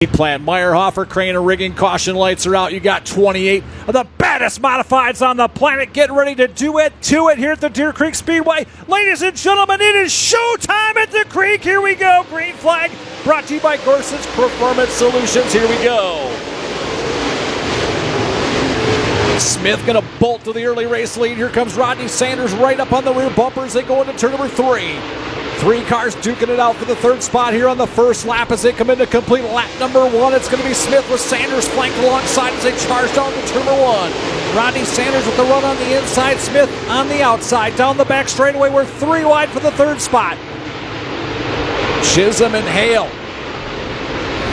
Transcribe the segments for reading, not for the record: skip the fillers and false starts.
Plan Meyerhofer, crane and rigging, caution lights are out. You got 28 of the baddest modifieds on the planet getting ready to do it to it here at the Deer Creek Speedway. Ladies and gentlemen, it is showtime at the creek. Here we go. Green flag brought to you by Gorsuch Performance Solutions. Here we go. Smith going to bolt to the early race lead. Here comes Rodney Sanders right up on the rear bumper as they go into turn number 3. 3 cars duking it out for the third spot here on the first lap as they come into complete lap number 1. It's going to be Smith with Sanders flanked alongside as they charge down to turn number 1. Rodney Sanders with the run on the inside, Smith on the outside. Down the back straightaway, we're 3 wide for the third spot. Chisholm and Hale.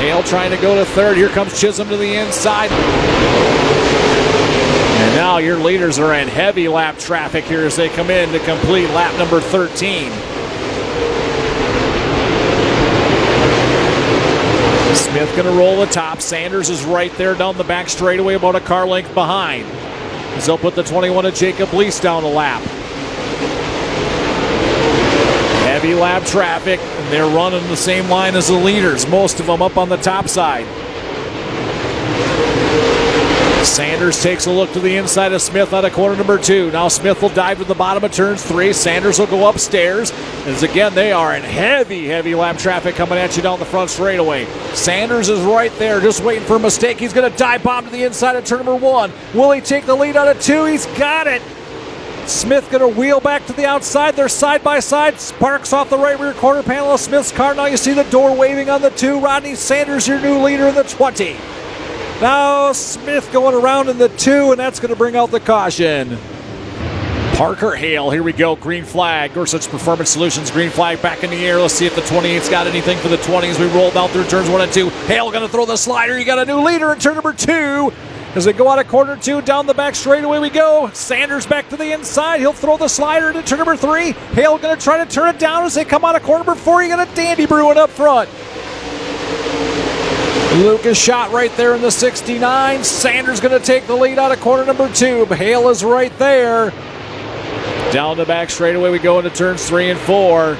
Hale trying to go to third. Here comes Chisholm to the inside. And now your leaders are in heavy lap traffic here as they come in to complete lap number 13. Smith going to roll the top. Sanders is right there down the back straightaway, about a car length behind. As they'll put the 21 of Jacob Lease down a lap. Heavy lap traffic, and they're running the same line as the leaders, most of them up on the top side. Sanders takes a look to the inside of Smith out of corner number 2. Now Smith will dive to the bottom of turns 3. Sanders will go upstairs. As again, they are in heavy lap traffic coming at you down the front straightaway. Sanders is right there, just waiting for a mistake. He's going to dive bomb to the inside of turn number 1. Will he take the lead out of 2? He's got it. Smith going to wheel back to the outside. They're side by side. Sparks off the right rear quarter panel of Smith's car. Now you see the door waving on the 2. Rodney Sanders, your new leader in the 20. Now Smith going around in the 2, and that's going to bring out the caution. Parker Hale, here we go, green flag. Gorsuch Performance Solutions, green flag back in the air. Let's see if the 28's got anything for the 20s. We roll down through turns 1 and 2. Hale going to throw the slider. You got a new leader in turn number 2. As they go out of corner 2, down the back straightaway we go. Sanders back to the inside. He'll throw the slider into turn number 3. Hale going to try to turn it down as they come out of corner number 4. You got a dandy brewing up front. Lucas shot right there in the 69. Sanders going to take the lead out of corner number 2. Hale is right there. Down the back straightaway we go into turns 3 and 4.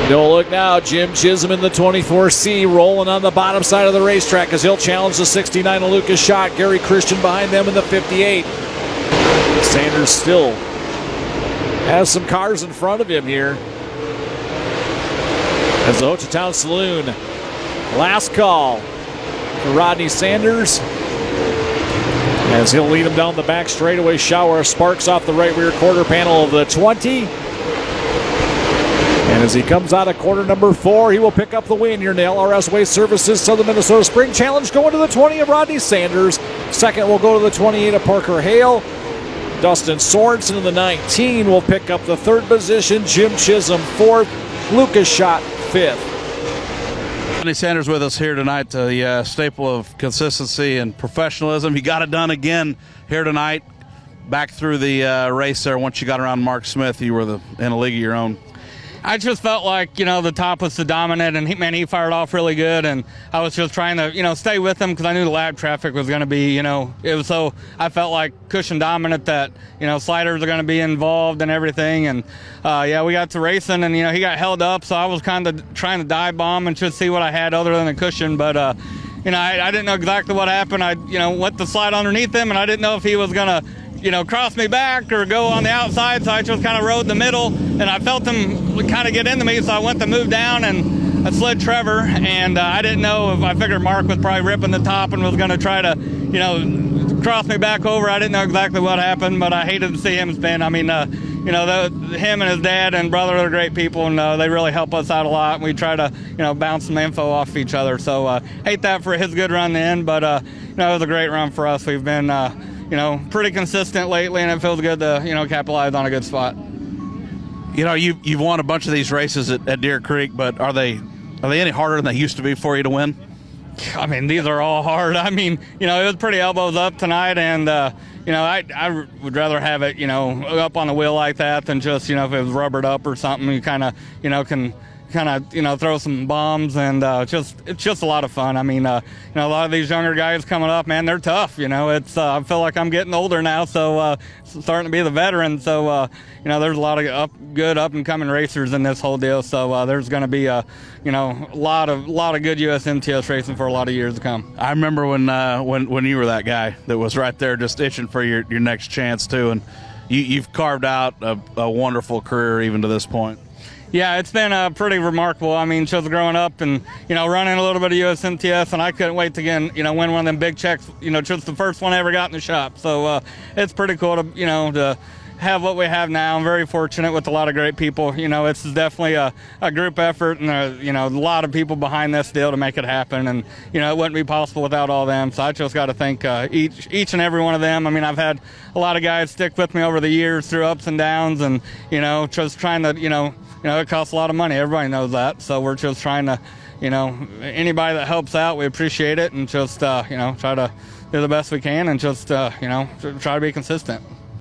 Don't look now. Jim Chisholm in the 24C rolling on the bottom side of the racetrack as he'll challenge the 69 of Lucas shot. Gary Christian behind them in the 58. Sanders still has some cars in front of him here. As the Hochatown Saloon, last call for Rodney Sanders. As he'll lead him down the back straightaway, shower of sparks off the right rear quarter panel of the 20. And as he comes out of quarter number 4, he will pick up the win here in the LRS Waste Services Southern Minnesota Spring Challenge, going to the 20 of Rodney Sanders. Second will go to the 28 of Parker Hale. Dustin Sorensen in the 19 will pick up the 3rd position. Jim Chisholm 4th. Lucas Schott 5th. Rodney Sanders with us here tonight, the staple of consistency and professionalism. He got it done again here tonight. Back through the race there, once you got around Mark Smith, you were in a league of your own. I just felt like, the top was the dominant, and he fired off really good, and I was just trying to, stay with him because I knew the lap traffic was going to be, it was so, I felt like cushion dominant that, sliders are going to be involved and everything, and we got to racing, and, he got held up, so I was kind of trying to dive bomb and just see what I had other than a cushion, but, I didn't know exactly what happened. I, went to slide underneath him, and I didn't know if he was going to, cross me back or go on the outside, so I just kind of rode the middle, and I felt him kind of get into me, so I went to move down, and I slid Trevor, and I didn't know if, I figured Mark was probably ripping the top and was going to try to, cross me back over. I didn't know exactly what happened, but I hated to see him spin. I mean, him and his dad and brother are great people, and they really help us out a lot, and we try to, bounce some info off each other, so hate that for his good run then, but, it was a great run for us. We've been, pretty consistent lately, and it feels good to, capitalize on a good spot. You've won a bunch of these races at Deer Creek, but are they any harder than they used to be for you to win? I mean, these are all hard. I mean, it was pretty elbows up tonight, and, I would rather have it, up on the wheel like that than just, if it was rubbered up or something, you kind of, can kind of throw some bombs, and it's just a lot of fun. I mean, a lot of these younger guys coming up, man, they're tough. It's I feel like I'm getting older now, so starting to be the veteran. So there's a lot of good up and coming racers in this whole deal. So there's going to be a lot of good USMTS racing for a lot of years to come. I remember when you were that guy that was right there just itching for your next chance too, and you've carved out a wonderful career even to this point. Yeah, it's been pretty remarkable. I mean, just growing up and, running a little bit of USMTS, and I couldn't wait to win one of them big checks, just the first one I ever got in the shop. So it's pretty cool to have what we have now. I'm very fortunate with a lot of great people. It's definitely a group effort, and a lot of people behind this deal to make it happen. And it wouldn't be possible without all them. So I just got to thank each and every one of them. I mean, I've had a lot of guys stick with me over the years through ups and downs, and just trying to it costs a lot of money. Everybody knows that. So we're just trying to anybody that helps out, we appreciate it, and just try to do the best we can, and just try to be consistent.